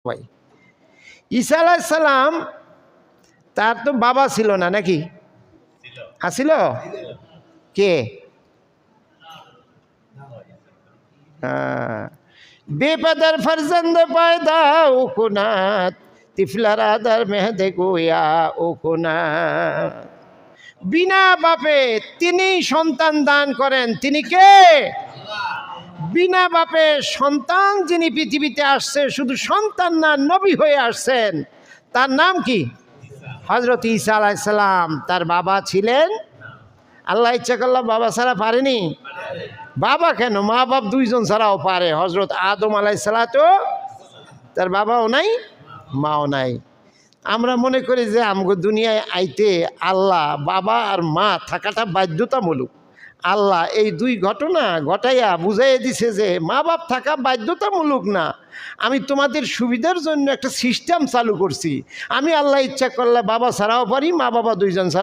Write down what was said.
ভাই ঈসা আলাইহিস সালাম তার তো বাবা ছিল না নাকি? আছিল কে? बेपदर फर्जंद पैदा उकुनात तिफलारा दर मेहदे गोया उकुनात बिना बापे তিনি সন্তান দান করেন। তিনি কে? বিনা বাপে সন্তান যিনি পৃথিবীতে আসছে, শুধু সন্তান না, নবী হয়ে আসছেন। তার নাম কি? হযরত ঈসা আলাইহিস সালাম। তার বাবা ছিলেন? আল্লাহ ইচ্ছা করলে বাবা ছাড়া পারেনি। বাবা কেন, মা বাপ দুইজন ছাড়াও পারে। হযরত আদম আলাইহিস সালাতু, তার বাবাও নাই মাও নাই। আমরা মনে করি যে আমগো দুনিয়ায় আইতে আল্লাহ বাবা আর মা থাকাটা বাধ্যতামূলক। আল্লাহ এই দুই ঘটনা ঘটাইয়া বুঝাইয়া দিছে যে মা বাপ থাকা বাধ্যতামূলক না, আমি তোমাদের সুবিধার জন্য একটা সিস্টেম চালু করছি। আমি আল্লাহ ইচ্ছা করলে বাবা ছাড়াও পারি, মা বাবা দুইজন ছাড়া